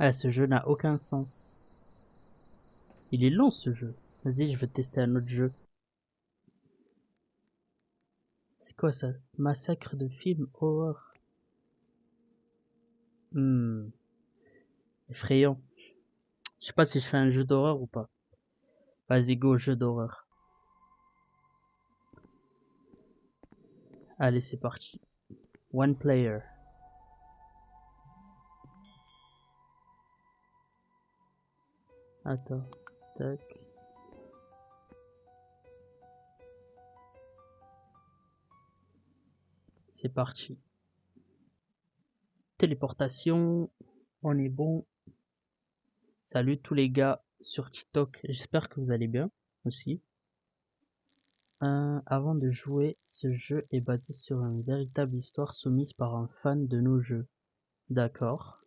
Ah, ce jeu n'a aucun sens. Il est long ce jeu. Vas-y, je vais tester un autre jeu. C'est quoi ça? Massacre de film horreur. Effrayant. Je sais pas si je fais un jeu d'horreur ou pas. Vas-y, go, jeu d'horreur. Allez, c'est parti. One player. Attends. Tac. C'est parti. Téléportation. On est bon. Salut tous les gars sur TikTok. J'espère que vous allez bien aussi. Avant de jouer, ce jeu est basé sur une véritable histoire soumise par un fan de nos jeux. D'accord.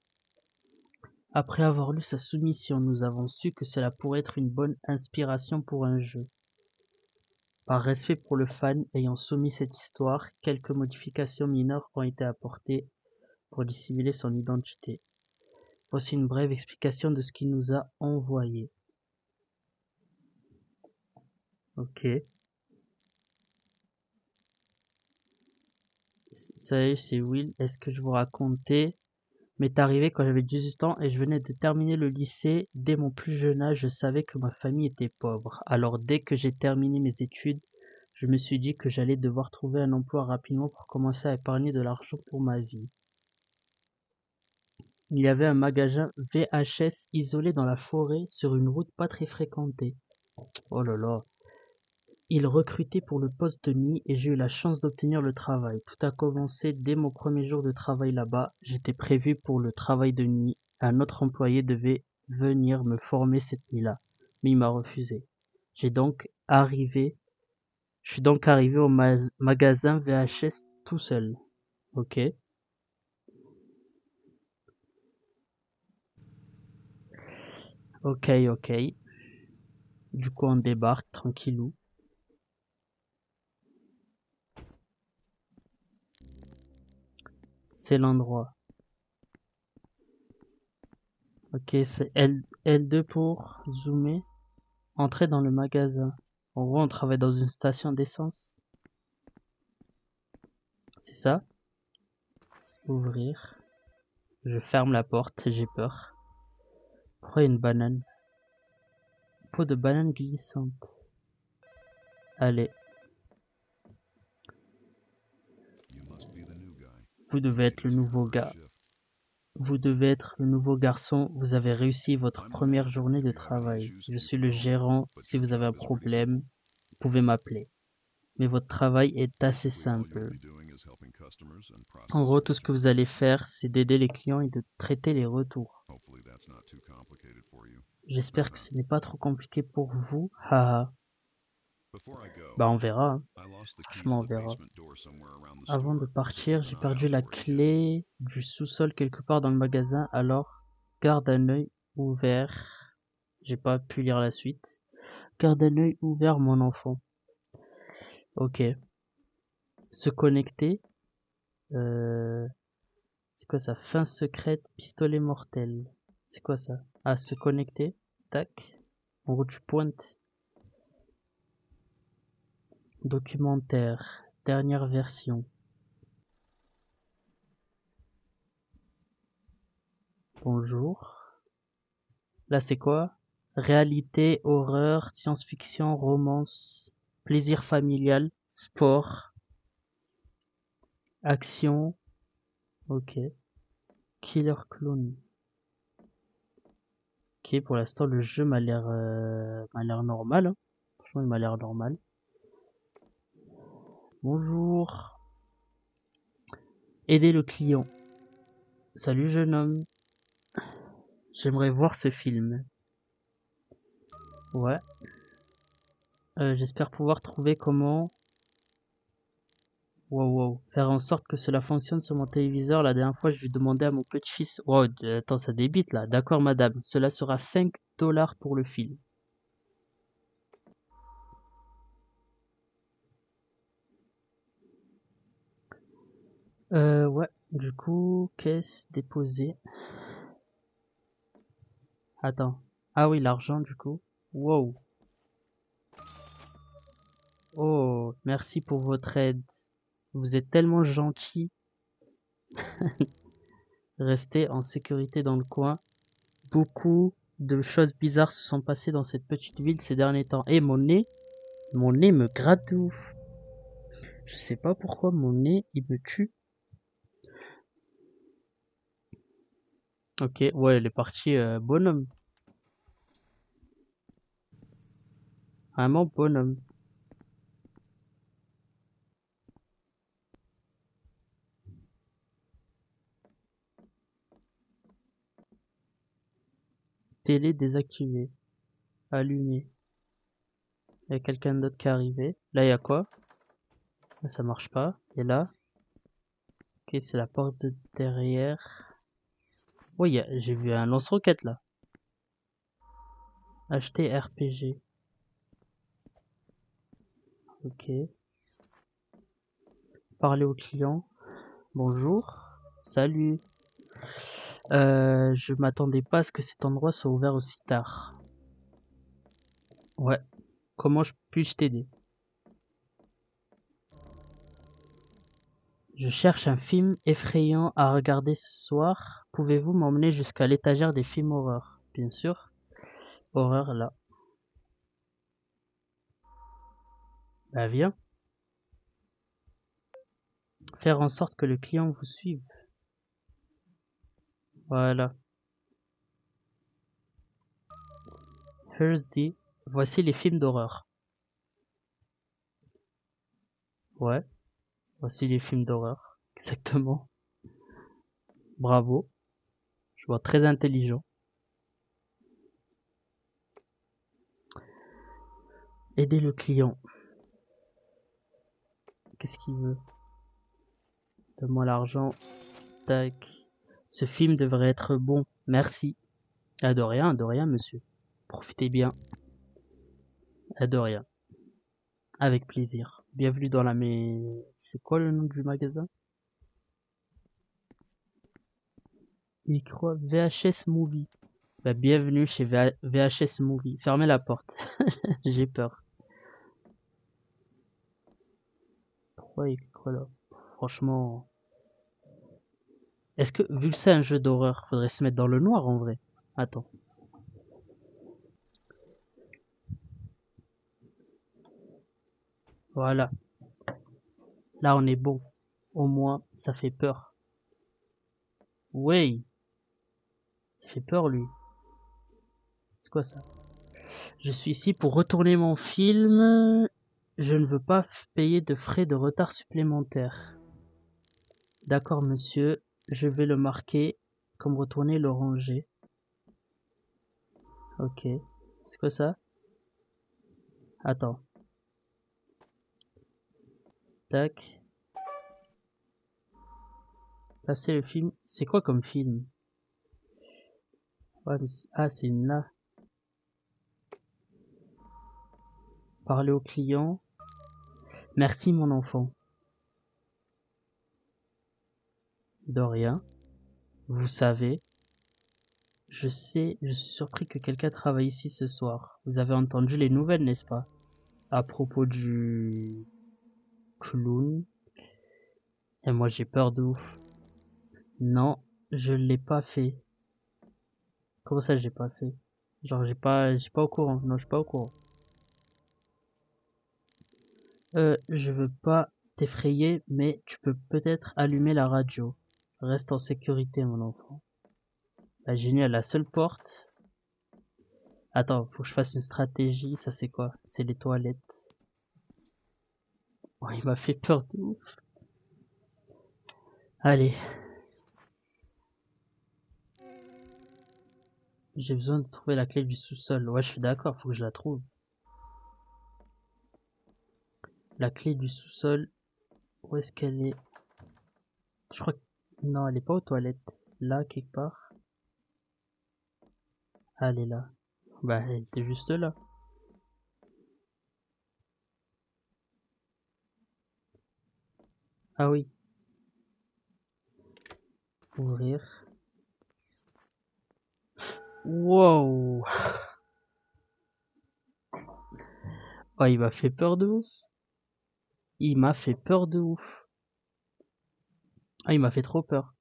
Après avoir lu sa soumission, nous avons su que cela pourrait être une bonne inspiration pour un jeu. Par respect pour le fan ayant soumis cette histoire, quelques modifications mineures ont été apportées pour dissimuler son identité. Voici une brève explication de ce qu'il nous a envoyé. Ok. Salut, c'est Will. Est-ce que je vous racontais m'est arrivé quand j'avais 18 ans et je venais de terminer le lycée. Dès mon plus jeune âge, je savais que ma famille était pauvre. Alors dès que j'ai terminé mes études, je me suis dit que j'allais devoir trouver un emploi rapidement pour commencer à épargner de l'argent pour ma vie. Il y avait un magasin VHS isolé dans la forêt sur une route pas très fréquentée. Oh là là. Il recrutait pour le poste de nuit et j'ai eu la chance d'obtenir le travail. Tout a commencé dès mon premier jour de travail là-bas. J'étais prévu pour le travail de nuit. Un autre employé devait venir me former cette nuit-là, mais il m'a refusé. J'ai donc arrivé, je suis donc arrivé au magasin VHS tout seul. Ok, ok. Du coup, on débarque tranquillou. C'est l'endroit. Ok, c'est L2 pour zoomer. Entrer dans le magasin. En gros, on travaille dans une station d'essence. C'est ça? Ouvrir. Je ferme la porte, j'ai peur. Pourquoi une banane? Peau de banane glissante. Allez, vous devez être le nouveau gars. Vous devez être le nouveau garçon. Vous avez réussi votre première journée de travail. Je suis le gérant. Si vous avez un problème, vous pouvez m'appeler. Mais votre travail est assez simple. En gros, tout ce que vous allez faire, c'est d'aider les clients et de traiter les retours. J'espère que ce n'est pas trop compliqué pour vous. Haha. Bah on verra, hein. Franchement on verra. Avant de partir, j'ai perdu la clé du sous-sol quelque part dans le magasin, alors garde un œil ouvert. J'ai pas pu lire la suite. Garde un œil ouvert mon enfant. Ok. Se connecter. Euh, c'est quoi ça? Fin secrète, pistolet mortel. C'est quoi ça? Ah, se connecter. Tac. En gros tu pointes. Documentaire. Dernière version. Bonjour. Là, c'est quoi? Réalité, horreur, science-fiction, romance, plaisir familial, sport, action. Ok. Killer Clone. Ok, pour l'instant, le jeu m'a l'air normal, hein. Franchement, il m'a l'air normal. Bonjour. Aider le client. Salut, jeune homme. J'aimerais voir ce film. Ouais. J'espère pouvoir trouver comment. Wow. Faire en sorte que cela fonctionne sur mon téléviseur. La dernière fois, je lui demandais à mon petit-fils. Wow, attends, ça débite là. D'accord, madame. Cela sera 5 $ pour le film. Ouais. Du coup, caisse déposée. Attends. Ah oui, l'argent du coup. Wow. Oh, merci pour votre aide. Vous êtes tellement gentil. Restez en sécurité dans le coin. Beaucoup de choses bizarres se sont passées dans cette petite ville ces derniers temps. Et mon nez me gratte de ouf. Je sais pas pourquoi mon nez, il me tue. Ok, ouais, elle est partie bonhomme. Vraiment bonhomme. Télé désactivée. Allumée. Il y a quelqu'un d'autre qui est arrivé. Là, il y a quoi? Là, ça marche pas. Et là? Ok, c'est la porte de derrière. Oui, j'ai vu un lance-roquette là. Acheter RPG. Ok. Parler au client. Bonjour. Salut. Je m'attendais pas à ce que cet endroit soit ouvert aussi tard. Ouais. Comment puis-je t'aider? Je cherche un film effrayant à regarder ce soir. Pouvez-vous m'emmener jusqu'à l'étagère des films horreur? Bien sûr. Horreur là. Bah viens. Faire en sorte que le client vous suive. Voilà. Thursday. Voici les films d'horreur. Ouais. Voici les films d'horreur. Exactement. Bravo. Je vois très intelligent. Aider le client. Qu'est-ce qu'il veut? Donne-moi l'argent. Tac. Ce film devrait être bon. Merci. Ah, de rien, monsieur. Profitez bien. Ah, de rien. Avec plaisir. Bienvenue dans la C'est quoi le nom du magasin? Il croit VHS Movie. Bah, bienvenue chez VHS Movie. Fermez la porte. J'ai peur. Pourquoi il quoi là? Franchement. Est-ce que, vu que c'est un jeu d'horreur, faudrait se mettre dans le noir en vrai? Attends. Voilà. Là, on est bon. Au moins, ça fait peur. Oui. Il fait peur, lui. C'est quoi ça? Je suis ici pour retourner mon film. Je ne veux pas payer de frais de retard supplémentaires. D'accord, monsieur. Je vais le marquer comme retourner le ranger. Ok. C'est quoi ça? Attends. Tac. Passer le film. C'est quoi comme film? Ouais, ah, c'est une là. Parler au client. Merci, mon enfant. De rien. Vous savez, je sais, je suis surpris que quelqu'un travaille ici ce soir. Vous avez entendu les nouvelles, n'est-ce pas? À propos du clown. Et moi, j'ai peur de ouf. Non, je l'ai pas fait. Comment ça, j'ai pas fait? Genre, je suis pas au courant. Non, je suis pas au courant. Je veux pas t'effrayer, mais tu peux peut-être allumer la radio. Reste en sécurité, mon enfant. Bah, génial, la seule porte. Attends, faut que je fasse une stratégie. Ça, c'est quoi? C'est les toilettes. Oh, il m'a fait peur de ouf. Allez, j'ai besoin de trouver la clé du sous-sol. Ouais, je suis d'accord, faut que je la trouve. La clé du sous-sol, où est-ce qu'elle est? Je crois que... Non, elle est pas aux toilettes. Là, quelque part. Ah, elle est là. Bah, elle était juste là. Ah oui. Ouvrir. Wow. Oh, il m'a fait peur de ouf. Il m'a fait peur de ouf. Ah, il m'a fait trop peur.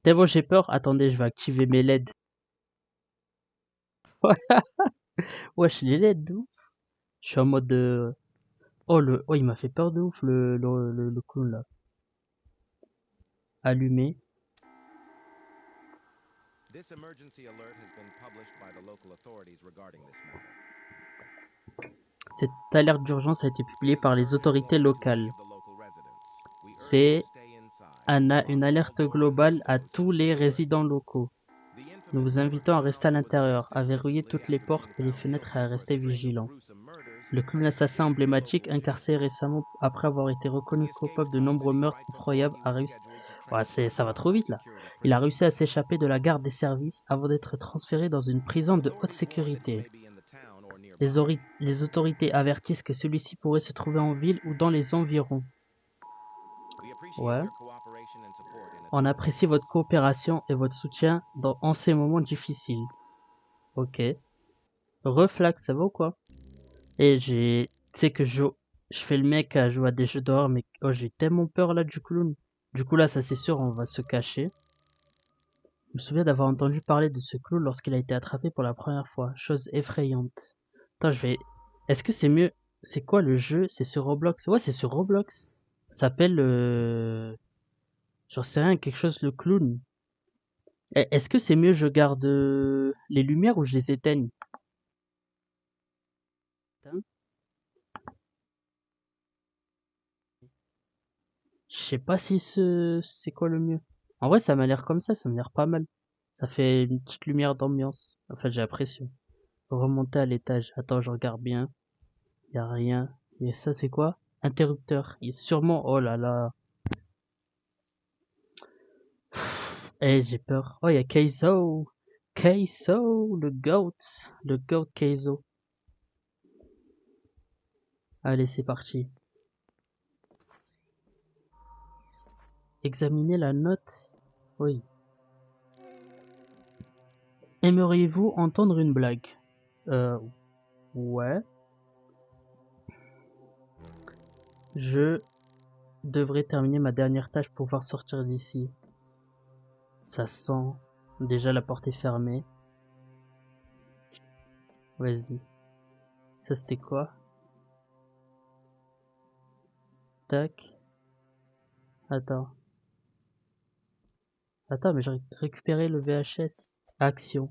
Tellement j'ai peur. Attendez, je vais activer mes LED. Wesh, les LED de ouf. Je suis en mode de... Oh, il m'a fait peur de ouf, le clown, là. Allumé. This emergency alert has been published by the local authorities regarding this matter. Cette alerte d'urgence a été publiée par les autorités locales. C'est une alerte globale à tous les résidents locaux. Nous vous invitons à rester à l'intérieur, à verrouiller toutes les portes et les fenêtres et à rester vigilants. Le clown assassin emblématique, incarcéré récemment après avoir été reconnu coupable de nombreux meurtres effroyables, a réussi... Ouais, ça va trop vite là. Il a réussi à s'échapper de la garde des services avant d'être transféré dans une prison de haute sécurité. Les autorités avertissent que celui-ci pourrait se trouver en ville ou dans les environs. Ouais. On apprécie votre coopération et votre soutien en ces moments difficiles. Ok. Reflax, ça va ou quoi? Et tu sais que je fais le mec à jouer à des jeux dehors, mais oh, j'ai tellement peur là du clown. Du coup là, ça c'est sûr, on va se cacher. Je me souviens d'avoir entendu parler de ce clown lorsqu'il a été attrapé pour la première fois. Chose effrayante. Attends, Est-ce que c'est mieux... C'est quoi le jeu? C'est sur Roblox? Ouais, c'est sur Roblox. Ça s'appelle... J'en sais rien, quelque chose le clown. Est-ce que c'est mieux je garde les lumières ou je les éteigne? Putain, je sais pas si c'est quoi le mieux. En vrai, ça m'a l'air comme ça m'a l'air pas mal. Ça fait une petite lumière d'ambiance. En fait, j'ai l'impression. Remonter à l'étage. Attends, je regarde bien. Y a rien. Et ça, c'est quoi? Interrupteur. Il est sûrement... Oh là là. Eh, j'ai peur. Oh, il y a Keizo. Keizo, le goat. Le goat Keizo. Allez, c'est parti. Examinez la note. Oui. Aimeriez-vous entendre une blague? Euh, ouais. Je devrais terminer ma dernière tâche pour pouvoir sortir d'ici. Ça sent. Déjà la porte est fermée. Vas-y. Ça c'était quoi? Tac. Attends. Attends, mais j'ai récupéré le VHS. Action.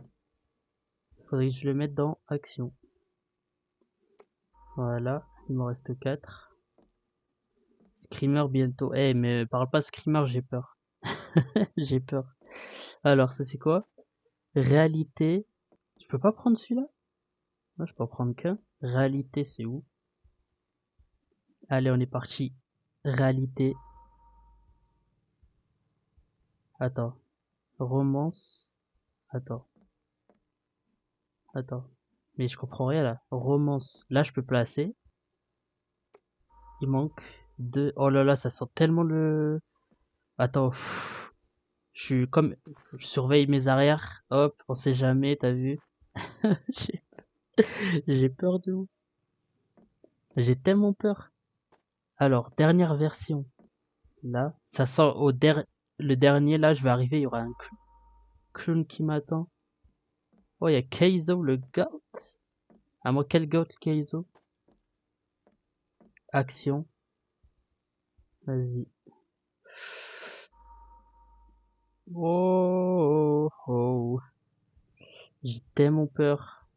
Faudrait que je le mette dans action. Voilà. Il me reste 4. Screamer bientôt. Eh, mais parle pas Screamer, j'ai peur. J'ai peur. Alors, ça c'est quoi? Réalité. Je peux pas prendre celui-là? Non, je peux en prendre qu'un. Réalité, c'est où? Allez, on est parti. Réalité. Attends. Romance. Attends. Attends. Mais je comprends rien là. Romance. Là, je peux placer. Il manque deux. Oh là là, ça sent tellement le... Attends. Je suis comme... Je surveille mes arrières. Hop, on sait jamais, t'as vu? J'ai j'ai peur de ouf. J'ai tellement peur. Alors, dernière version. Là, ça sent le dernier. Là, je vais arriver. Il y aura un clown qui m'attend. Oh, il y a Keizo, le goat. À moi, quel goat, Keizo? Action. Vas-y. Oh, oh, oh. J'ai tellement peur.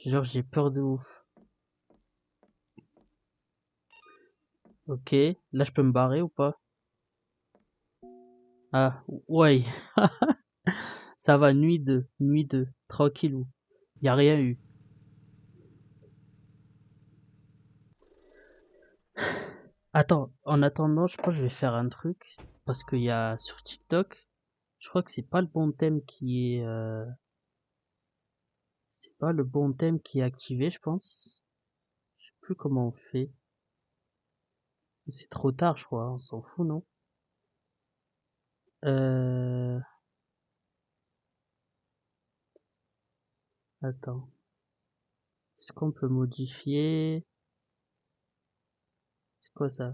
Genre, j'ai peur de ouf. Ok. Là, je peux me barrer ou pas? Ah, ouais. Ça va, nuit 2. Nuit 2. Tranquillou. Y a rien eu. Attends, en attendant, je crois que je vais faire un truc. Parce qu'il y a sur TikTok, je crois que c'est pas le bon thème qui est... C'est pas le bon thème qui est activé, je pense. Je sais plus comment on fait. C'est trop tard, je crois. On s'en fout, non? Euh... Attends. Est-ce qu'on peut modifier? C'est quoi ça?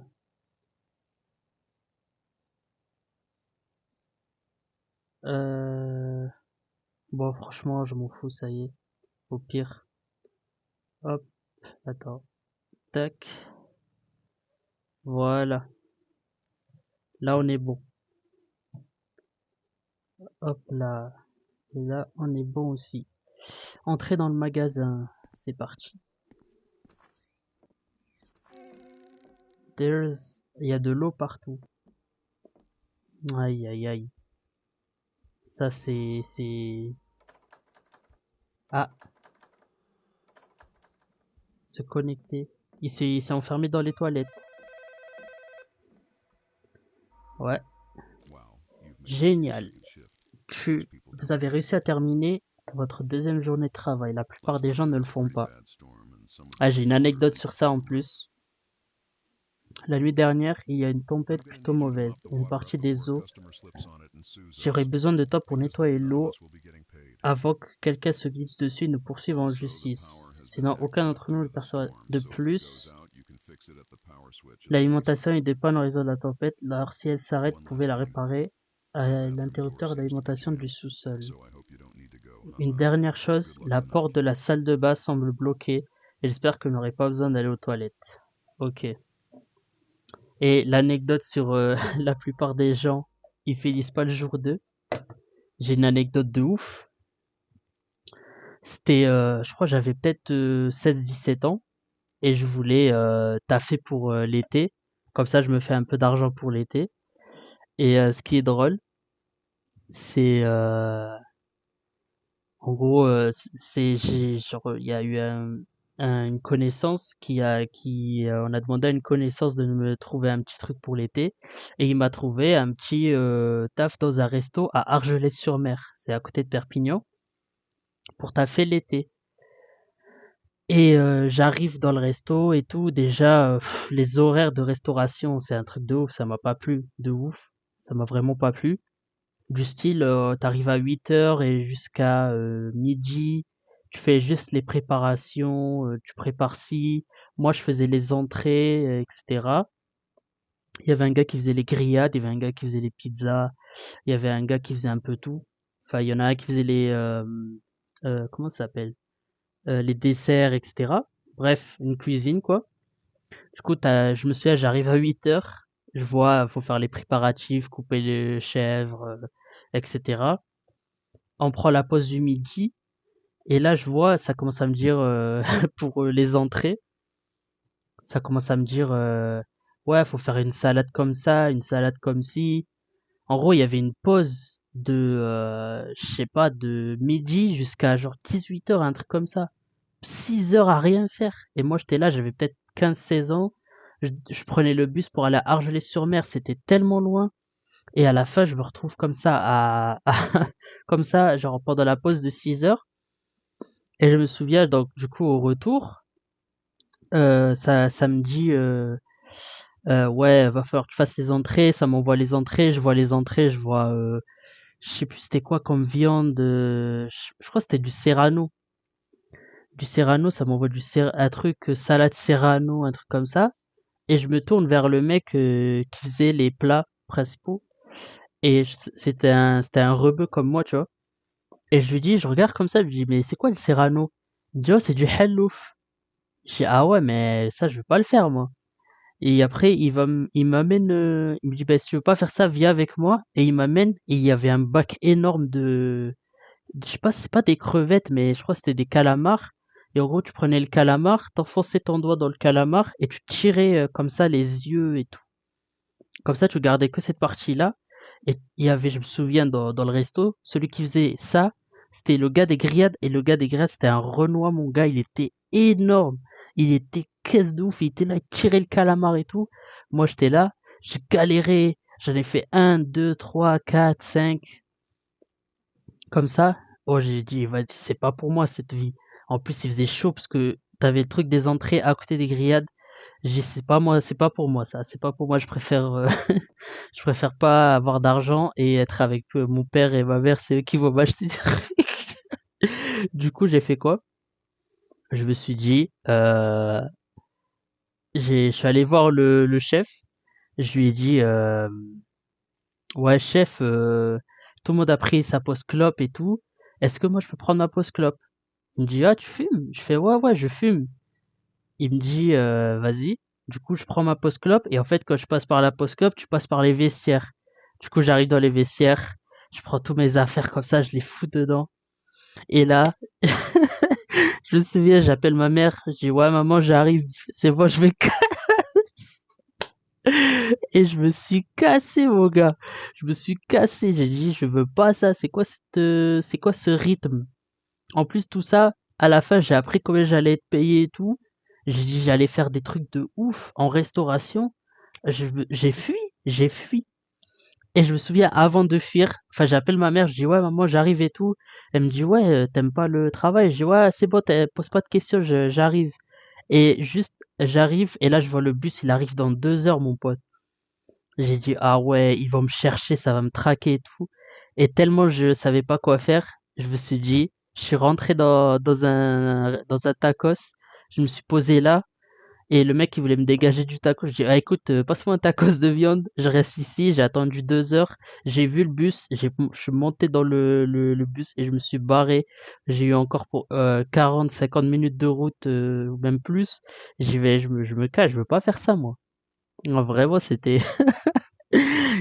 Bon, franchement, je m'en fous, ça y est. Au pire. Hop, attends. Tac. Voilà. Là, on est bon. Hop là. Et là, on est bon aussi. Entrer dans le magasin. C'est parti. Il y a de l'eau partout. Aïe, aïe, aïe. Ça, c'est... Ah, se connecter. Il s'est enfermé dans les toilettes. Ouais. Génial. Vous avez réussi à terminer votre deuxième journée de travail. La plupart des gens ne le font pas. Ah, j'ai une anecdote sur ça en plus. La nuit dernière, il y a une tempête plutôt mauvaise. Une partie des eaux. J'aurais besoin de toi pour nettoyer l'eau avant que quelqu'un se glisse dessus et nous poursuive en justice. Sinon, aucun d'entre nous ne perçoit de plus. L'alimentation est des pannes en raison de la tempête. Alors, si elle s'arrête, vous pouvez la réparer à l'interrupteur d'alimentation du sous-sol. Une dernière chose, la porte de la salle de bain semble bloquée. J'espère que vous n'aurez pas besoin d'aller aux toilettes. Ok. Et l'anecdote sur la plupart des gens, ils finissent pas le jour 2. J'ai une anecdote de ouf. C'était, je crois que j'avais peut-être 16-17 ans et je voulais taffer pour l'été. Comme ça, je me fais un peu d'argent pour l'été. Et ce qui est drôle, c'est en gros, genre, il y a eu une connaissance on a demandé à une connaissance de me trouver un petit truc pour l'été, et il m'a trouvé un petit taf dans un resto à Argelès-sur-Mer, c'est à côté de Perpignan, pour taffer l'été. Et j'arrive dans le resto et tout, déjà, les horaires de restauration, c'est un truc de ouf, ça m'a pas plu, de ouf, ça m'a vraiment pas plu. Du style, t'arrives à 8 heures et jusqu'à midi, tu fais juste les préparations, tu prépares ci. Moi, je faisais les entrées, etc. Il y avait un gars qui faisait les grillades, il y avait un gars qui faisait les pizzas, il y avait un gars qui faisait un peu tout. Enfin, il y en a un qui faisait comment ça s'appelle? Les desserts, etc. Bref, une cuisine, quoi. Du coup, je me souviens, j'arrive à 8 heures, je vois, faut faire les préparatifs, couper les chèvres, etc. On prend la pause du midi, et là, je vois, ça commence à me dire, pour les entrées, ça commence à me dire, ouais, faut faire une salade comme ça, une salade comme ci. En gros, il y avait une pause de, je sais pas, de midi jusqu'à genre 18 heures, un truc comme ça. 6 heures à rien faire. Et moi, j'étais là, j'avais peut-être 15-16 ans. Je prenais le bus pour aller à Argelès-sur-Mer, c'était tellement loin. Et à la fin, je me retrouve comme ça, comme ça, genre pendant la pause de 6 heures. Et je me souviens, donc, du coup, au retour, ça me dit, ouais, va falloir que tu fasses les entrées. Ça m'envoie les entrées, je vois les entrées, je vois, je sais plus c'était quoi comme viande, je crois que c'était du serrano. Du serrano, ça m'envoie un truc, salade serrano, un truc comme ça. Et je me tourne vers le mec qui faisait les plats principaux. Et c'était un rebeu comme moi, tu vois. Et je lui dis, je regarde comme ça, je lui dis, mais c'est quoi le serrano? Il me dit, oh, c'est du hellouf. Je dis, ah ouais, mais ça, je veux pas le faire, moi. Et après, il m'amène, il me dit, bah, si tu veux pas faire ça, viens avec moi. Et il m'amène, et il y avait un bac énorme je sais pas, c'est pas des crevettes, mais je crois que c'était des calamars. Et en gros, tu prenais le calamar, t'enfonçais ton doigt dans le calamar, et tu tirais comme ça les yeux et tout. Comme ça, tu gardais que cette partie-là. Et il y avait, je me souviens, dans le resto, celui qui faisait ça, c'était le gars des grillades. Et le gars des grillades, c'était un Renoir, mon gars. Il était énorme. Il était caisse de ouf. Il était là, il tirait le calamar et tout. Moi, j'étais là, j'ai galéré. J'en ai fait 1, 2, 3, 4, 5. Comme ça. Oh, j'ai dit, vas-y, c'est pas pour moi cette vie. En plus, il faisait chaud parce que t'avais le truc des entrées à côté des grillades. J'ai dit, c'est pas moi, c'est pas pour moi ça. C'est pas pour moi. Je préfère je préfère pas avoir d'argent et être avec mon père et ma mère, c'est eux qui vont m'acheter des trucs. Du coup, j'ai fait quoi? Je me suis dit, je suis allé voir le chef. Je lui ai dit, ouais, chef, tout le monde a pris sa pause clope et tout. Est-ce que moi je peux prendre ma pause clope? Il me dit, ah, tu fumes? Je fais, ouais, ouais, je fume. Il me dit, vas-y. Du coup, je prends ma pause clope et en fait, quand je passe par la pause clope, tu passes par les vestiaires. Du coup, j'arrive dans les vestiaires, je prends tous mes affaires comme ça, je les fous dedans. Et là, je me souviens, j'appelle ma mère, je dis, ouais, maman, j'arrive, c'est bon, je vais et je me suis cassé, mon gars. Je me suis cassé. J'ai dit, je veux pas ça. C'est quoi ce rythme? En plus, tout ça, à la fin, j'ai appris combien j'allais être payé et tout. J'ai dit, j'allais faire des trucs de ouf en restauration. J'ai fui, j'ai fui. Et je me souviens, avant de fuir, enfin, j'appelle ma mère, je dis, ouais, maman, j'arrive et tout. Elle me dit, ouais, t'aimes pas le travail? Je dis, ouais, c'est bon, pose pas de questions, j'arrive. Et juste, j'arrive, et là, je vois le bus, il arrive dans 2 heures, mon pote. J'ai dit, ah ouais, ils vont me chercher, ça va me traquer et tout. Et tellement je savais pas quoi faire, je me suis dit, je suis rentré dans un tacos, je me suis posé là, et le mec il voulait me dégager du tacos. Je dis, ah écoute, passe-moi un tacos de viande, je reste ici, j'ai attendu 2 heures, j'ai vu le bus, je suis monté dans le bus et je me suis barré. J'ai eu encore pour 40-50 minutes de route, ou même plus. J'y vais, je me cache, je veux pas faire ça moi. Non, vraiment, c'était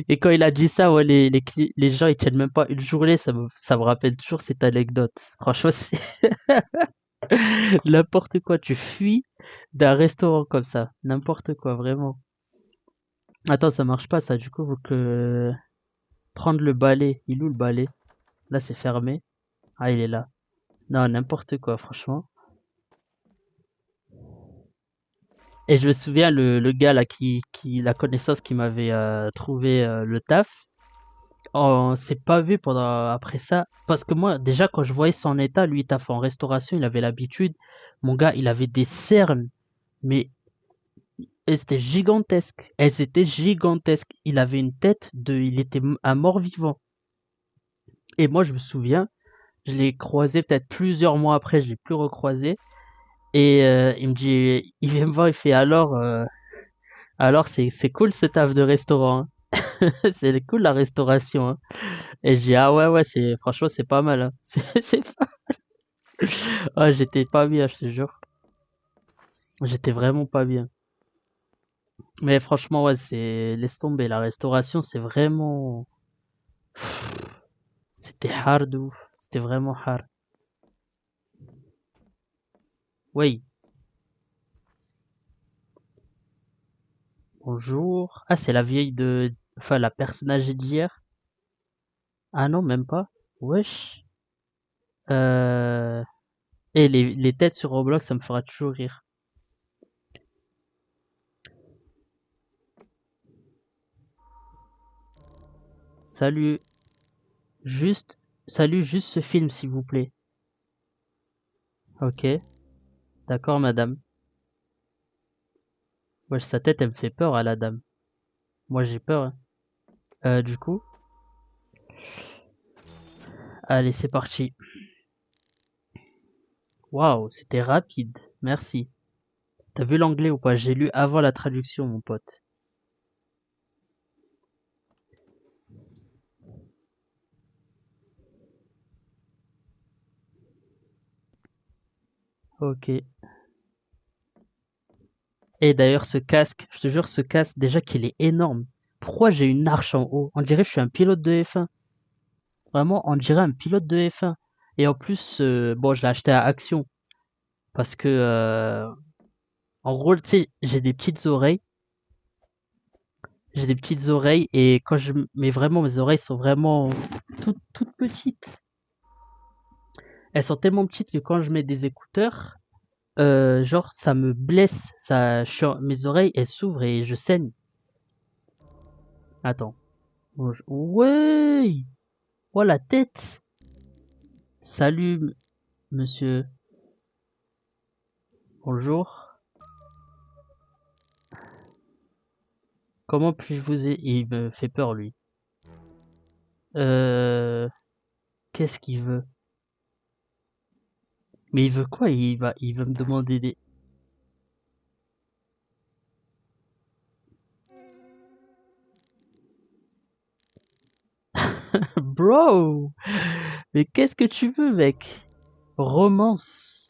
et quand il a dit ça, ouais, les gens, ils tiennent même pas une journée, ça me rappelle toujours cette anecdote. Franchement, c'est n'importe quoi. Tu fuis d'un restaurant comme ça. N'importe quoi, vraiment. Attends, ça marche pas, ça. Du coup, faut que prendre le balai. Il est où le balai? Là, c'est fermé. Ah, il est là. Non, n'importe quoi, franchement. Et je me souviens, le gars là la connaissance qui m'avait trouvé le taf. On s'est pas vu pendant après ça parce que moi déjà quand je voyais son état, lui il taffe en restauration, il avait l'habitude. Mon gars, il avait des cernes, mais elles étaient gigantesques. Elles étaient gigantesques. Il avait une tête de, il était un mort-vivant. Et moi je me souviens, je l'ai croisé peut-être plusieurs mois après, je l'ai plus recroisé. Et il me dit, il vient me voir, il fait alors c'est cool ce taf de restaurant, hein. C'est cool la restauration, hein. Et j'ai dit, ah ouais ouais, c'est franchement c'est pas mal, hein. C'est ah, j'étais pas bien, je te jure. J'étais vraiment pas bien. Mais franchement, ouais, laisse tomber. La restauration, c'est vraiment, c'était hard, ouf. C'était vraiment hard. Oui, bonjour. Ah, c'est la vieille enfin, la personne âgée d'hier. Ah non, même pas. Wesh. Euh, et les têtes sur Roblox, ça me fera toujours rire. Salut, juste, salut, juste ce film, s'il vous plaît. Ok, d'accord, madame. Wesh, sa tête, elle me fait peur à la dame. Moi, j'ai peur, hein. Du coup, allez, c'est parti. Waouh, c'était rapide. Merci. T'as vu l'anglais ou pas? J'ai lu avant la traduction, mon pote. Ok. Et d'ailleurs, ce casque, je te jure, ce casque, déjà qu'il est énorme. Pourquoi j'ai une arche en haut? On dirait que je suis un pilote de F1. Vraiment, on dirait un pilote de F1. Et en plus, bon, je l'ai acheté à Action. Parce que, en gros, tu sais, j'ai des petites oreilles. J'ai des petites oreilles et quand mais vraiment, mes oreilles sont vraiment toutes petites. Elles sont tellement petites que quand je mets des écouteurs, genre ça me blesse, mes oreilles elles s'ouvrent et je saigne. Attends. Ouais! Oh la tête! Salut monsieur. Bonjour. Comment puis-je vous aider? Il me fait peur lui. Euh... Qu'est-ce qu'il veut? Mais il veut quoi? Il veut me demander des... Bro! Mais qu'est-ce que tu veux, mec? Romance.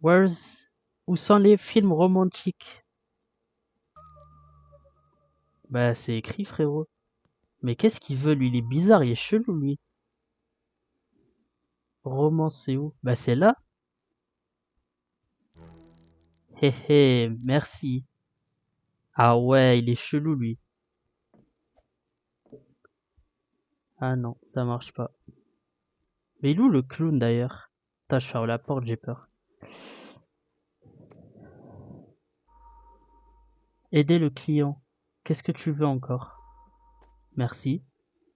Where's... Où sont les films romantiques? Bah, c'est écrit, frérot. Mais qu'est-ce qu'il veut, lui? Il est bizarre, il est chelou, lui. Romance, c'est où? Bah, c'est là. Hé hé, merci. Ah ouais, il est chelou, lui. Ah non, ça marche pas. Mais il est où le clown, d'ailleurs? Putain, je ferme la porte, j'ai peur. Aider le client. Qu'est-ce que tu veux encore? Merci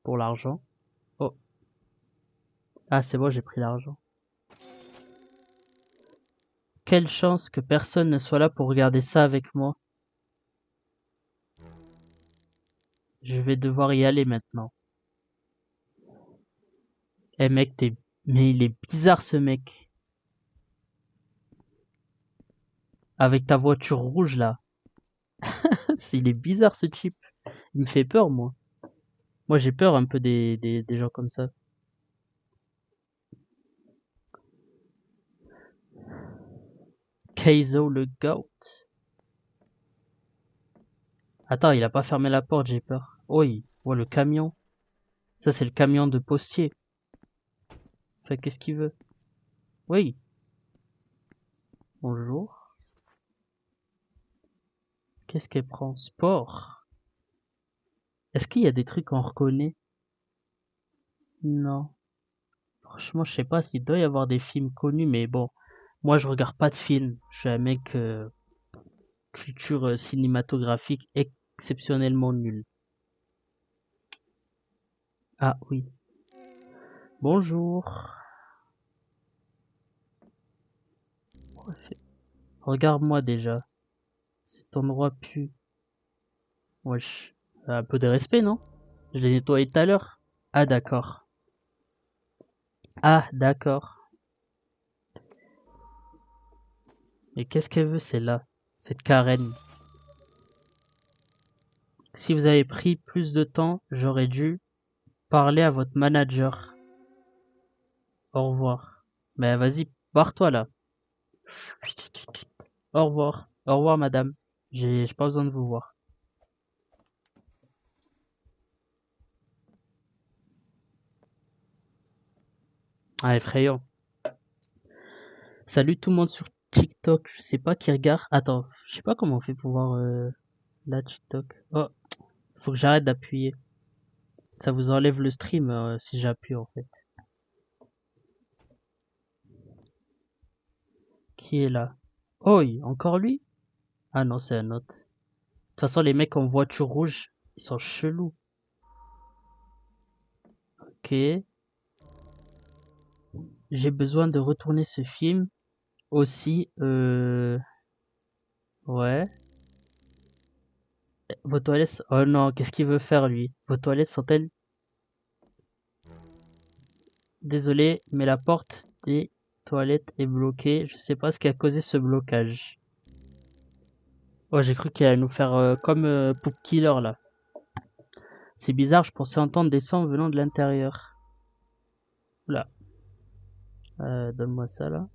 pour l'argent. Oh, ah c'est bon, j'ai pris l'argent. Quelle chance que personne ne soit là pour regarder ça avec moi. Je vais devoir y aller maintenant. Eh mec, t'es... Mais il est bizarre ce mec. Avec ta voiture rouge là. Il est bizarre ce type. Il me fait peur moi. Moi j'ai peur un peu des gens comme ça. Keizo le goat. Attends, il a pas fermé la porte, j'ai peur. Oh, ouais, le camion. Ça c'est le camion de postier. Enfin, qu'est-ce qu'il veut? Oui. Bonjour. Qu'est-ce qu'elle prend? Sport. Est-ce qu'il y a des trucs qu'on reconnaît? Non. Franchement, je sais pas s'il doit y avoir des films connus, mais bon. Moi, je regarde pas de films. Je suis un mec culture cinématographique exceptionnellement nulle. Ah oui. Bonjour. Regarde-moi déjà. Cet endroit pue. Wesh. Un peu de respect, non? Je l'ai nettoyé tout à l'heure. Ah d'accord. Ah d'accord. Mais qu'est-ce qu'elle veut celle-là? Cette Karen. Si vous avez pris plus de temps, j'aurais dû parler à votre manager. Au revoir. Mais vas-y, barre-toi là. Au revoir. Au revoir, madame. J'ai pas besoin de vous voir. Ah, effrayant. Salut tout le monde sur TikTok. Je sais pas qui regarde. Attends, je sais pas comment on fait pour voir là TikTok. Oh, faut que j'arrête d'appuyer. Ça vous enlève le stream si j'appuie en fait. Qui est là? Oh, encore lui? Ah non, c'est un autre. De toute façon, les mecs en voiture rouge, ils sont chelous. Ok. J'ai besoin de retourner ce film. Aussi, ouais. Vos toilettes... Oh non, qu'est-ce qu'il veut faire lui? Vos toilettes sont-elles... Désolé, mais la porte des toilettes est bloquée. Je sais pas ce qui a causé ce blocage. Oh, j'ai cru qu'il allait nous faire comme Poop Killer là. C'est bizarre, je pensais entendre des sons venant de l'intérieur. Oula. Donne-moi ça là.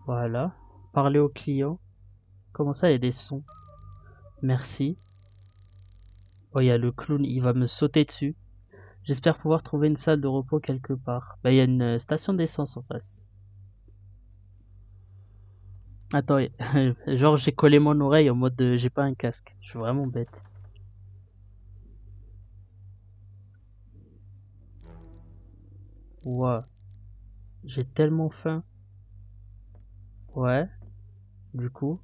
Voilà. Parler au client. Comment ça, il y a des sons? Merci. Oh, il y a le clown, il va me sauter dessus. J'espère pouvoir trouver une salle de repos quelque part. Bah, il y a une station d'essence en face. Attends, genre j'ai collé mon oreille en mode j'ai pas un casque. Je suis vraiment bête. Ouah, j'ai tellement faim. Ouais, du coup,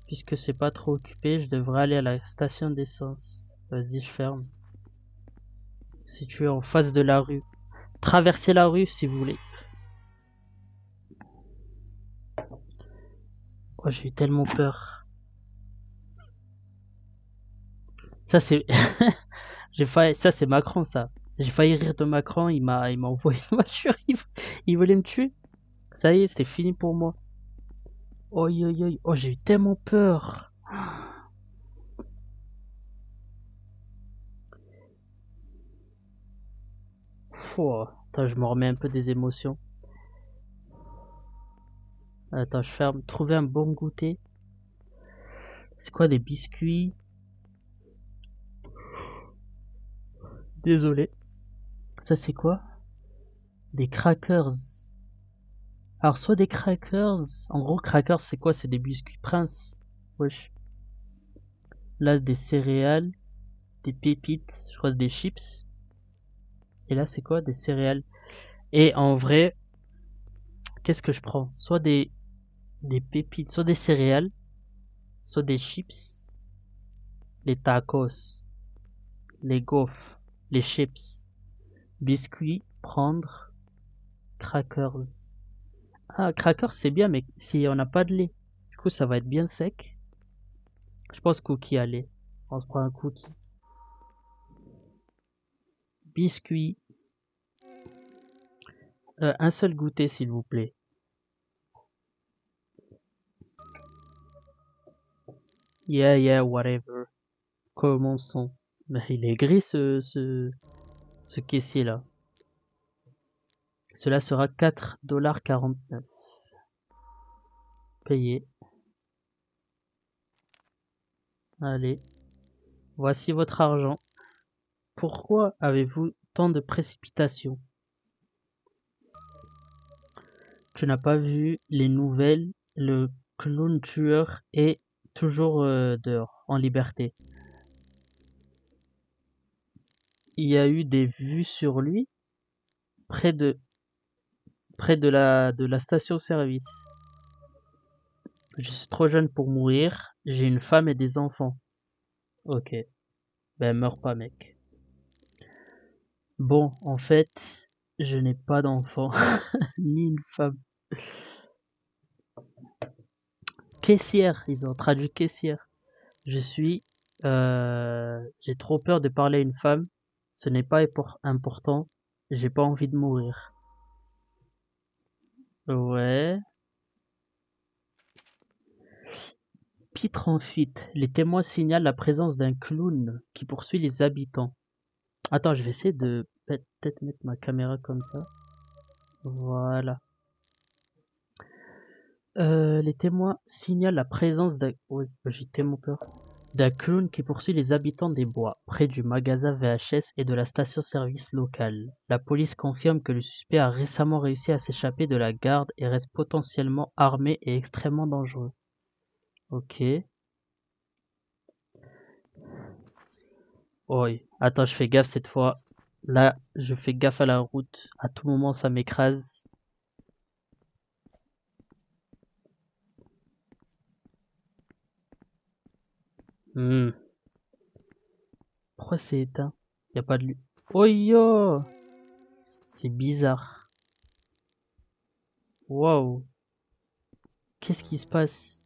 puisque c'est pas trop occupé, je devrais aller à la station d'essence. Vas-y, je ferme. Situé en face de la rue. Traversez la rue si vous voulez. Oh, j'ai eu tellement peur. Ça, c'est... J'ai failli... Ça, c'est Macron, ça. J'ai failli rire de Macron, il m'a envoyé une voiture, il voulait me tuer. Ça y est, c'était fini pour moi. Oi, oi, oi. Oh, j'ai eu tellement peur. Pouah. Attends, je me remets un peu des émotions. Attends, je ferme. Trouver un bon goûter. C'est quoi, des biscuits? Désolé. Ça, c'est quoi? Des crackers. Alors, soit des crackers. En gros, crackers, c'est quoi? C'est des biscuits Prince. Wesh. Là, des céréales. Des pépites. Je crois des chips. Et là, c'est quoi? Des céréales. Et en vrai, qu'est-ce que je prends? Soit des pépites, soit des céréales, soit des chips, les tacos, les gaufres, les chips, biscuits, prendre, crackers. Ah, crackers c'est bien, mais si on n'a pas de lait, du coup ça va être bien sec. Je pense cookie, allez, on se prend un cookie. Biscuits, un seul goûter s'il vous plaît. Yeah, yeah, whatever. Commençons. Mais il est gris ce caissier là. Cela sera 4,49$. Payé. Allez, voici votre argent. Pourquoi avez-vous tant de précipitation? Tu n'as pas vu les nouvelles? Le clown tueur est toujours dehors, en liberté. Il y a eu des vues sur lui près de de la station-service. Je suis trop jeune pour mourir. J'ai une femme et des enfants. Ok. Ben meurs pas, mec. Bon, en fait, je n'ai pas d'enfant ni une femme. Caissière, ils ont traduit caissière. Je suis, j'ai trop peur de parler à une femme. Ce n'est pas important. J'ai pas envie de mourir. Ouais. Pitre en fuite. Les témoins signalent la présence d'un clown qui poursuit les habitants. Attends, je vais essayer de peut-être mettre ma caméra comme ça. Voilà. Les témoins signalent la présence d'un... Oui, j'ai tellement peur. D'un clown qui poursuit les habitants des bois, près du magasin VHS et de la station-service locale. La police confirme que le suspect a récemment réussi à s'échapper de la garde et reste potentiellement armé et extrêmement dangereux. Ok. Oi. Attends, je fais gaffe cette fois. Là, je fais gaffe à la route. À tout moment, ça m'écrase. Hmm. Pourquoi c'est éteint? Y a pas de lumière. Oh yo! C'est bizarre. Waouh. Qu'est-ce qui se passe?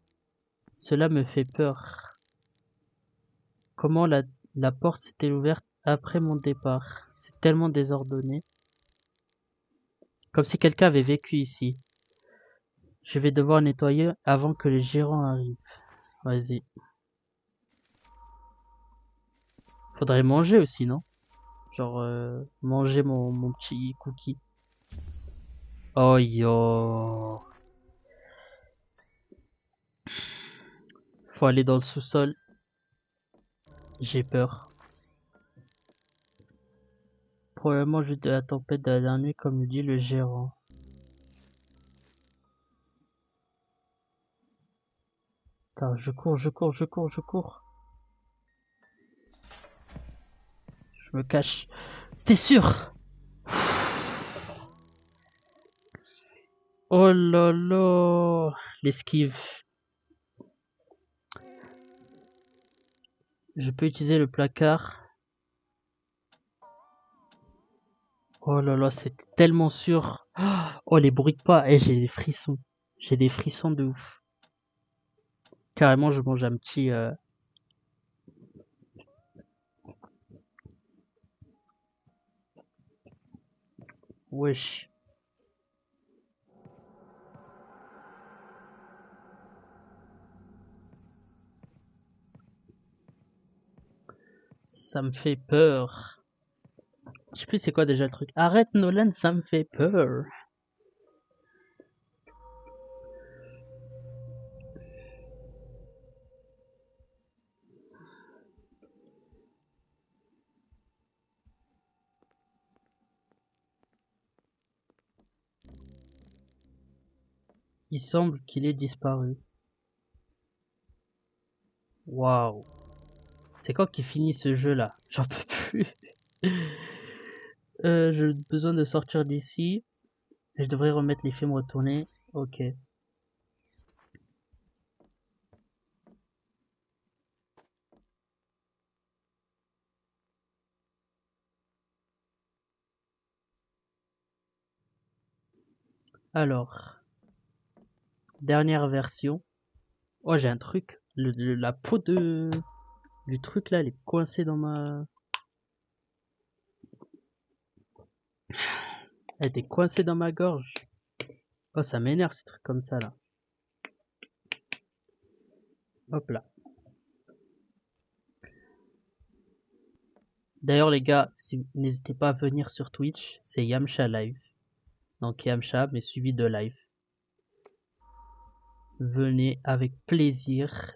Cela me fait peur. Comment la porte s'est-elle ouverte après mon départ? C'est tellement désordonné. Comme si quelqu'un avait vécu ici. Je vais devoir nettoyer avant que les gérants arrivent. Vas-y. Faudrait manger aussi, non? Genre, manger mon petit cookie. Oh yo. Faut aller dans le sous-sol. J'ai peur. Probablement juste de la tempête de la dernière nuit, comme le dit le gérant. Attends, je cours, je cours, je cours, je cours. Je me cache. C'était sûr! Oh là là! L'esquive. Je peux utiliser le placard. Oh là là, c'était tellement sûr. Oh, les bruits de pas. Eh, j'ai des frissons. J'ai des frissons de ouf. Carrément, je mange un petit... Wesh. Ça me fait peur. Je sais plus c'est quoi déjà le truc. Arrête Nolan, ça me fait peur. Il semble qu'il ait disparu. Waouh. C'est quand qu'il finit ce jeu là? J'en peux plus. J'ai besoin de sortir d'ici. Je devrais remettre les films retournés. Ok. Alors, dernière version. Oh, j'ai un truc. La peau du truc là, elle est coincée dans ma... Elle était coincée dans ma gorge. Oh, ça m'énerve ces trucs comme ça là. Hop là. D'ailleurs les gars, si, n'hésitez pas à venir sur Twitch, c'est Yamcha Live. Donc Yamcha, mais suivi de live. Venez avec plaisir,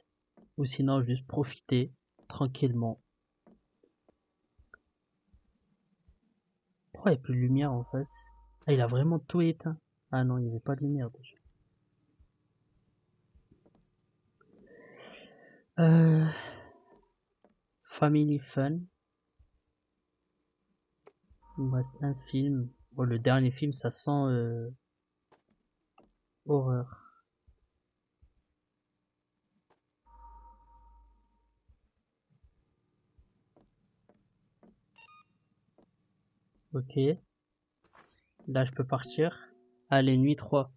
ou sinon juste profitez tranquillement. Pourquoi il n'y a plus de lumière en face? Ah, il a vraiment tout éteint. Ah non, il n'y avait pas de lumière déjà. Family Fun. Il me reste un film. Bon, le dernier film, ça sent horreur. Ok. Là, je peux partir. Allez, nuit 3.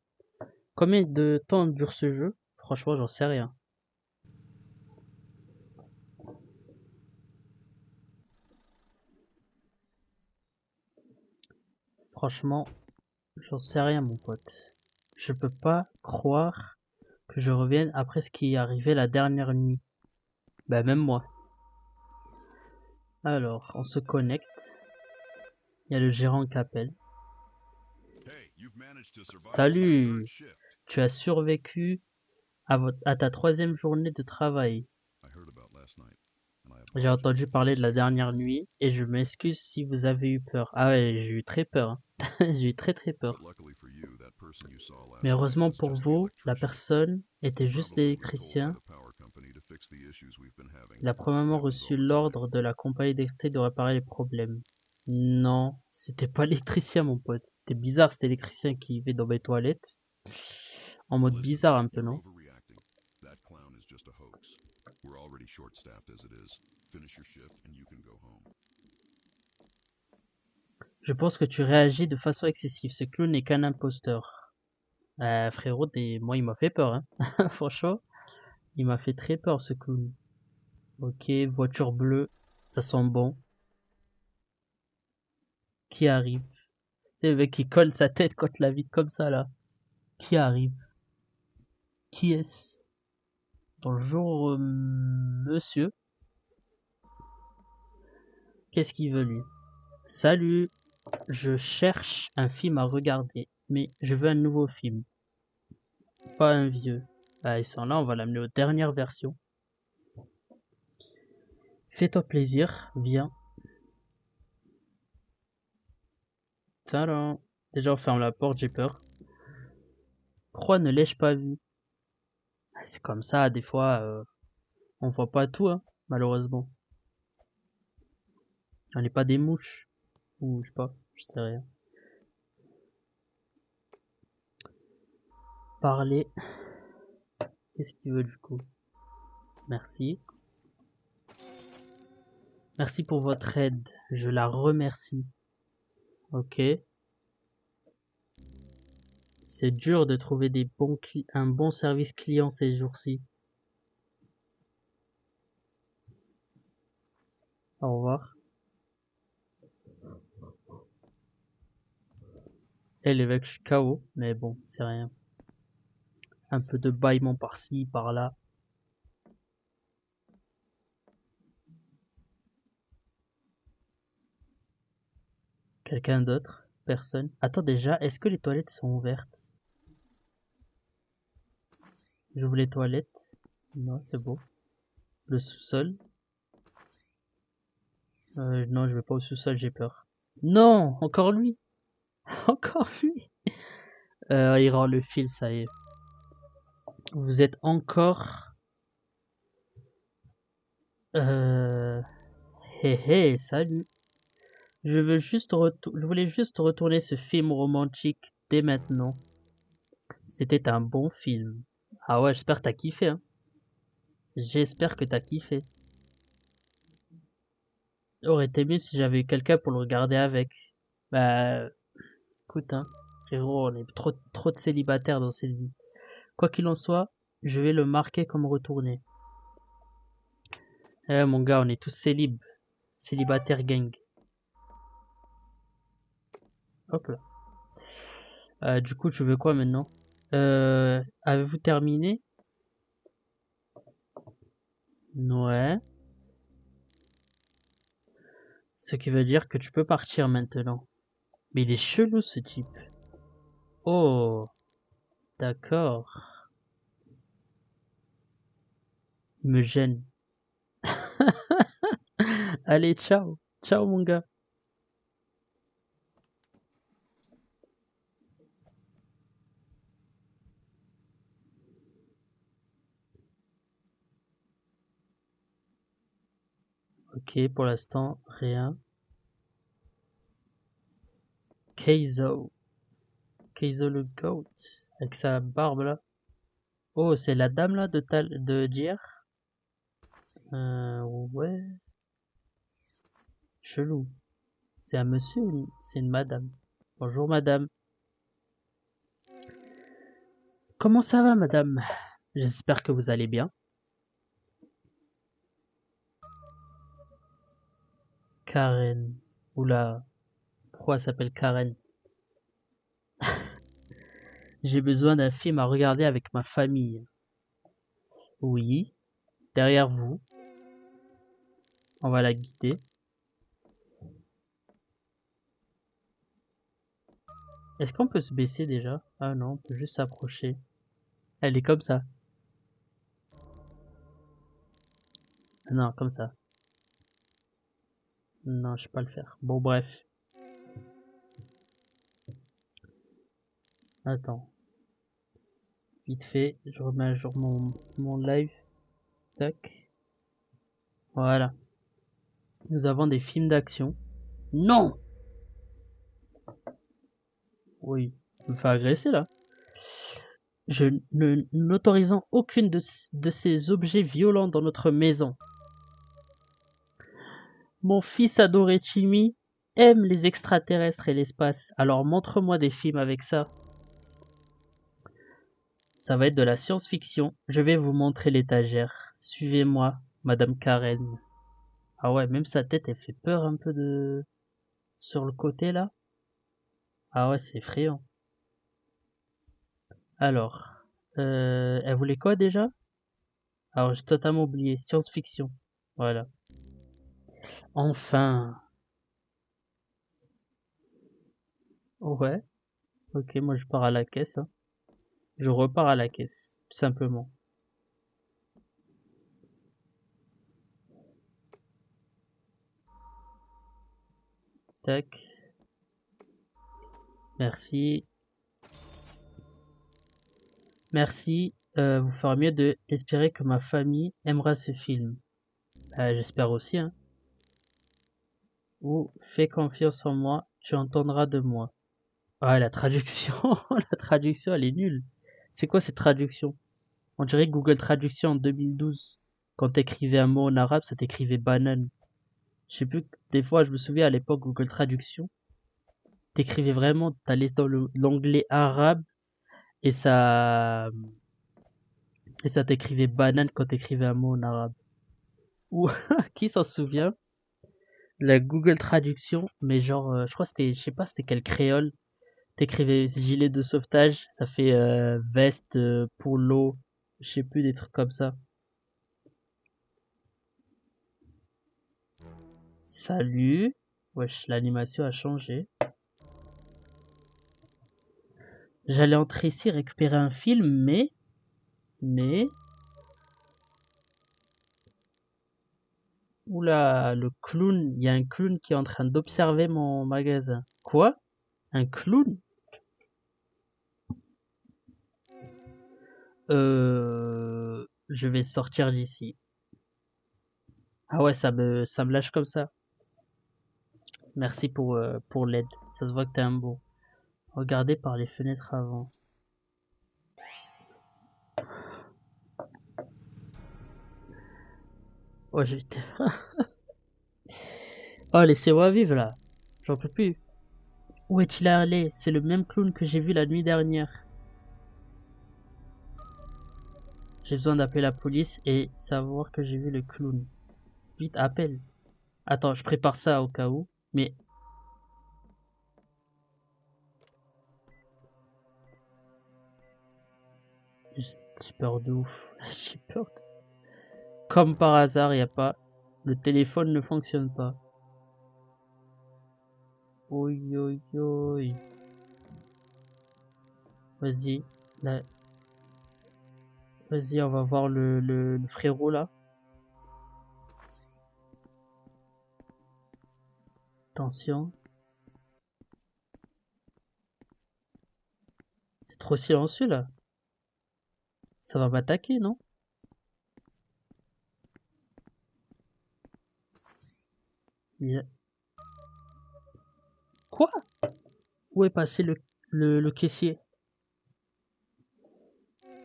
Combien de temps dure ce jeu? Franchement, j'en sais rien. Franchement, j'en sais rien, mon pote. Je peux pas croire que je revienne après ce qui est arrivé la dernière nuit. Bah, même moi. Alors, on se connecte. Il y a le gérant qui appelle. Salut, tu as survécu à ta 3e journée de travail. J'ai entendu parler de la dernière nuit et je m'excuse si vous avez eu peur. Ah ouais, j'ai eu très peur. Hein. J'ai eu très très peur. Mais heureusement pour vous, la personne était juste l'électricien. Il a probablement reçu l'ordre de la compagnie d'électricité de réparer les problèmes. Non, c'était pas l'électricien, mon pote. C'était bizarre, c'était l'électricien qui vivait dans mes toilettes. En mode bizarre un peu, non? Je pense que tu réagis de façon excessive. Ce clown n'est qu'un imposteur. Frérot, moi il m'a fait peur, hein. Franchement, il m'a fait très peur ce clown. Ok, voiture bleue, ça sent bon. Qui arrive? C'est le mec qui colle sa tête contre la vitre comme ça là. Qui arrive? Qui est-ce? Bonjour, monsieur. Qu'est-ce qu'il veut lui? Salut, je cherche un film à regarder, mais je veux un nouveau film, pas un vieux. Ah, ils sont là, on va l'amener aux dernières versions. Fais-toi plaisir, viens. Salut. Déjà, on ferme la porte, j'ai peur. Pourquoi ne l'ai-je pas vu? Ah, c'est comme ça, des fois, on voit pas tout, hein, malheureusement. On n'est pas des mouches. Ou je sais pas, je sais rien. Parler. Qu'est-ce qu'il veut du coup? Merci. Merci pour votre aide. Je la remercie. Ok. C'est dur de trouver un bon service client ces jours-ci. Au revoir. Et l'évêque, je suis KO, mais bon, c'est rien. Un peu de bâillement par-ci, par-là. Quelqu'un d'autre? Personne. Attends déjà, est-ce que les toilettes sont ouvertes? J'ouvre les toilettes. Non, c'est beau. Le sous-sol. Non, je vais pas au sous-sol, j'ai peur. Non, encore lui. Encore lui. Il rend le film, ça y est. Vous êtes encore... Euh... Hé hé, salut. Je voulais juste retourner ce film romantique dès maintenant. C'était un bon film. Ah ouais, j'espère que t'as kiffé, hein. J'espère que t'as kiffé. Aurait été mieux si j'avais eu quelqu'un pour le regarder avec. Bah, écoute, hein, frérot, on est trop de célibataires dans cette vie. Quoi qu'il en soit, je vais le marquer comme retourné. Eh mon gars, on est tous célibataires gang. Hop là. Du coup, tu veux quoi maintenant? Avez-vous terminé? Ouais. Ce qui veut dire que tu peux partir maintenant. Mais il est chelou ce type. Oh, d'accord. Il me gêne. Allez, ciao. Ciao mon gars. Ok, pour l'instant, rien. Keizo. Keizo le goat. Avec sa barbe là. Oh, c'est la dame là de d'hier. Ouais. Chelou. C'est un monsieur ou c'est une madame? Bonjour madame. Comment ça va madame? J'espère que vous allez bien. Karen. Oula. Pourquoi elle s'appelle Karen? J'ai besoin d'un film à regarder avec ma famille. Oui. Derrière vous. On va la guider. Est-ce qu'on peut se baisser déjà? Ah non, on peut juste s'approcher. Elle est comme ça. Non, comme ça. Non, je sais pas le faire. Bon, bref. Attends. Vite fait, je remets à jour mon live. Tac. Voilà. Nous avons des films d'action. Non! Oui. Je me fais agresser là. Je ne n'autorisons aucune de ces objets violents dans notre maison. Mon fils adoré Timmy aime les extraterrestres et l'espace. Alors montre-moi des films avec ça. Ça va être de la science-fiction. Je vais vous montrer l'étagère. Suivez-moi, Madame Karen. Ah ouais, même sa tête, elle fait peur un peu de... sur le côté là. Ah ouais, c'est effrayant. Alors, elle voulait quoi déjà? Alors, j'ai totalement oublié. Science-fiction. Voilà. Enfin. Ouais. Ok, moi je pars à la caisse, hein. Je repars à la caisse, tout simplement. Tac. Merci. Merci. Vous ferez mieux de espérer que ma famille aimera ce film. J'espère aussi, hein. Ou fais confiance en moi, tu entendras de moi. Ah, la traduction, la traduction, elle est nulle. C'est quoi cette traduction? On dirait Google Traduction en 2012. Quand t'écrivais un mot en arabe, ça t'écrivait banane. Je sais plus, des fois, je me souviens à l'époque, Google Traduction, t'écrivais vraiment, t'allais dans l'onglet arabe et ça t'écrivait banane quand t'écrivais un mot en arabe. Ou, qui s'en souvient? La Google Traduction, mais genre, je crois que c'était, je sais pas c'était quel créole. T'écrivais gilet de sauvetage, ça fait veste pour l'eau, je sais plus, des trucs comme ça. Salut. Wesh, l'animation a changé. J'allais entrer ici récupérer un film, mais... Oula, le clown, il y a un clown qui est en train d'observer mon magasin. Quoi? Un clown? Je vais sortir d'ici. Ah ouais, ça me lâche comme ça. Merci pour l'aide. Ça se voit que t'es un beau. Regardez par les fenêtres avant. Oh, j'étais... Oh, laissez-moi vivre là. J'en peux plus. Où est-il allé? C'est le même clown que j'ai vu la nuit dernière. J'ai besoin d'appeler la police et savoir que j'ai vu le clown. Vite, appelle. Attends, je prépare ça au cas où. Mais j'ai peur de ouf. J'ai peur de... Comme par hasard, y a pas... Le téléphone ne fonctionne pas. Oi, oi, oi. Vas-y. Là. Vas-y, on va voir le frérot là. Attention. C'est trop silencieux là. Ça va m'attaquer, non? Il- Quoi? Où est passé le caissier?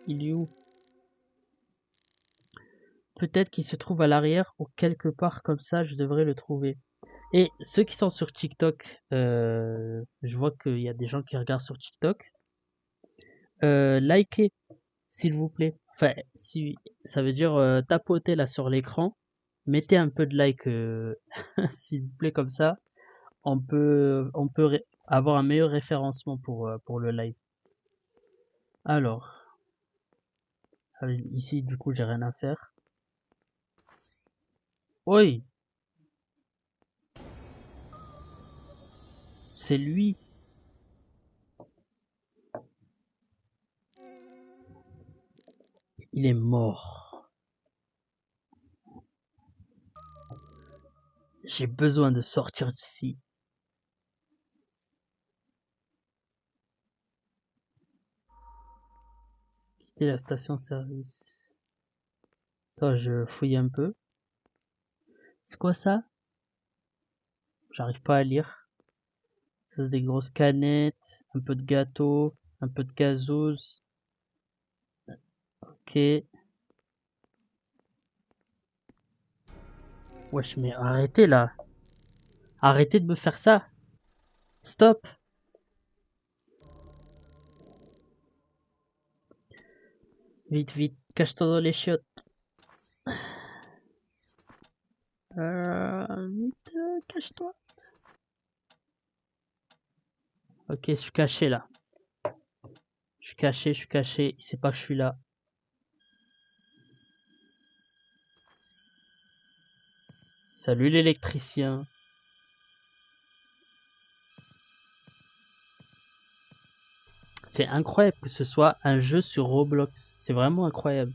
Il est où? Peut-être qu'il se trouve à l'arrière ou quelque part comme ça, je devrais le trouver. Et ceux qui sont sur TikTok, je vois qu'il y a des gens qui regardent sur TikTok. Likez, s'il vous plaît. Enfin, si ça veut dire tapoter là sur l'écran, mettez un peu de like, s'il vous plaît, comme ça, on peut avoir un meilleur référencement pour le live. Alors, ici, du coup, j'ai rien à faire. Oui, c'est lui. Il est mort. J'ai besoin de sortir d'ici. Quitter la station-service. Attends, je fouille un peu. C'est quoi ça? J'arrive pas à lire. Ça, c'est des grosses canettes, un peu de gâteau, un peu de gazouz. Ok. Wesh, mais arrêtez là. Arrêtez de me faire ça. Stop. Vite, vite. Cache-toi dans les chiottes. Vite, cache-toi. Ok, je suis caché là. Je suis caché, je suis caché. Il sait pas que je suis là. Salut l'électricien. C'est incroyable que ce soit un jeu sur Roblox. C'est vraiment incroyable.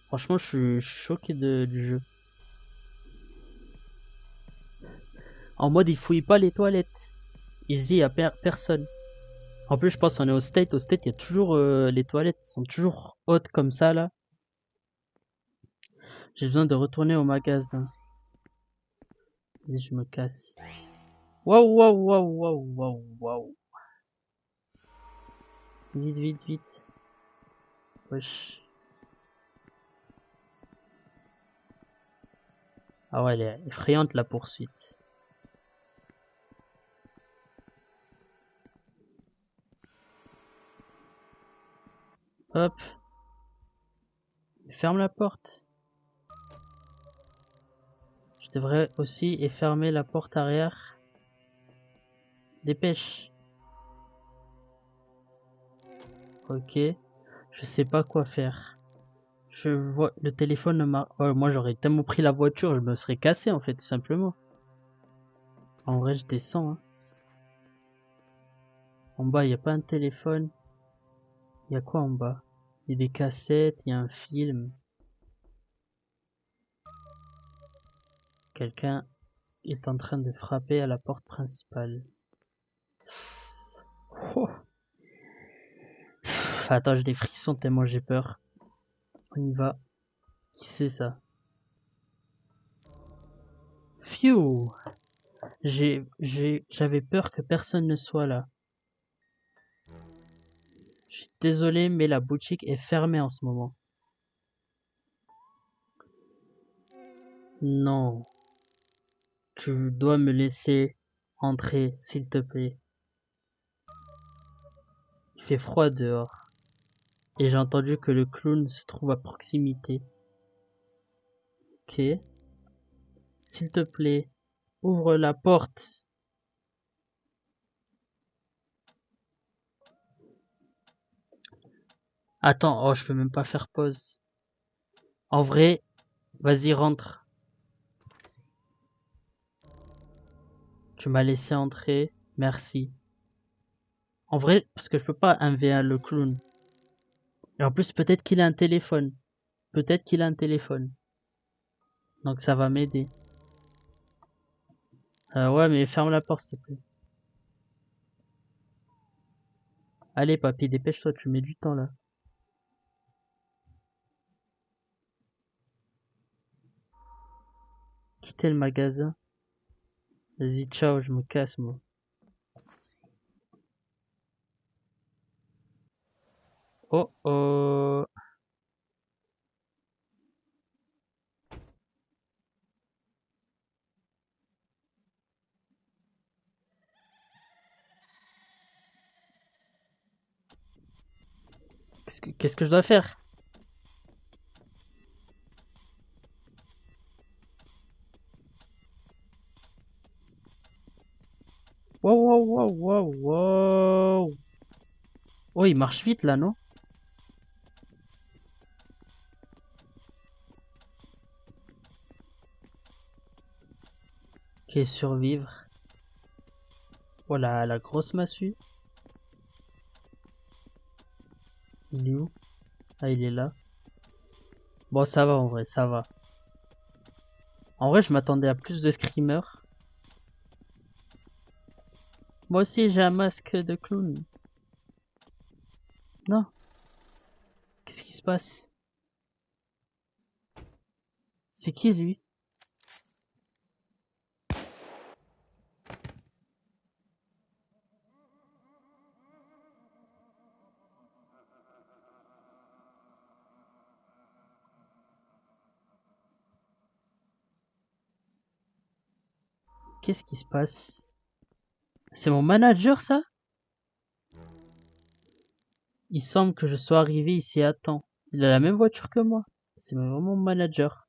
Franchement, je suis choqué du jeu. En mode, il fouille pas les toilettes. Il se dit, il y a personne. En plus, je pense qu'on est au State. Au State, il y a toujours les toilettes sont toujours hautes comme ça là. J'ai besoin de retourner au magasin. Et je me casse. Waouh, waouh, waouh, waouh, waouh, waouh. Vite, vite, vite. Wesh. Ah ouais, elle est effrayante la poursuite. Hop. Ferme la porte. Je devrais aussi fermer la porte arrière. Dépêche. Ok. Je sais pas quoi faire. Je vois le téléphone ne m'a... Oh, moi j'aurais tellement pris la voiture, je me serais cassé en fait, tout simplement. En vrai, je descends. Hein. En bas, il n'y a pas un téléphone. Il y a quoi en bas? Il y a des cassettes, il y a un film. Quelqu'un est en train de frapper à la porte principale. Oh. Attends, j'ai des frissons tellement j'ai peur. On y va. Qui c'est ça? Phew! J'avais peur que personne ne soit là. Je suis désolé, mais la boutique est fermée en ce moment. Non. Tu dois me laisser entrer, s'il te plaît. Il fait froid dehors. Et j'ai entendu que le clown se trouve à proximité. Ok. S'il te plaît, ouvre la porte. Attends, oh, je peux même pas faire pause. En vrai, vas-y, rentre. Tu m'as laissé entrer, merci. En vrai, parce que je peux pas 1v1 le clown. Et en plus, peut-être qu'il a un téléphone. Peut-être qu'il a un téléphone. Donc ça va m'aider. Ouais, mais ferme la porte, s'il te plaît. Allez, papy, dépêche-toi, tu mets du temps là. Quitter le magasin. Vas-y, ciao, je me casse, moi. Oh oh. Qu'est-ce que je dois faire? Wow, wow, wow, wow, wow. Oh, il marche vite là, non? Ok, survivre. Voilà, la grosse massue. Il est où? Ah, il est là. Bon, ça va en vrai, ça va. En vrai, je m'attendais à plus de screamers. Moi aussi, j'ai un masque de clown. Non. Qu'est-ce qui se passe? C'est qui lui? Qu'est-ce qui se passe? C'est mon manager, ça? Il semble que je sois arrivé ici à temps. Il a la même voiture que moi. C'est vraiment mon manager.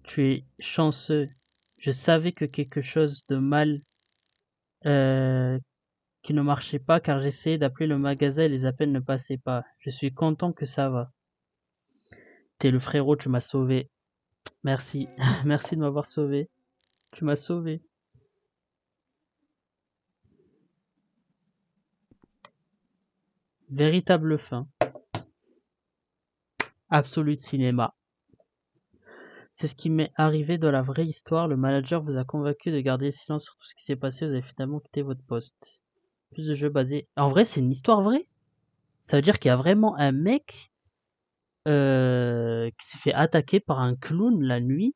Tu es chanceux. Je savais que quelque chose de mal euh, qui ne marchait pas car j'essayais d'appeler le magasin et les appels ne passaient pas. Je suis content que ça va. T'es le frérot, tu m'as sauvé. Merci. Merci de m'avoir sauvé. Tu m'as sauvé. Véritable fin. Absolu de cinéma. C'est ce qui m'est arrivé dans la vraie histoire. Le manager vous a convaincu de garder le silence sur tout ce qui s'est passé. Vous avez finalement quitté votre poste. Plus de jeux basés. En vrai, c'est une histoire vraie. Ça veut dire qu'il y a vraiment un mec qui s'est fait attaquer par un clown la nuit.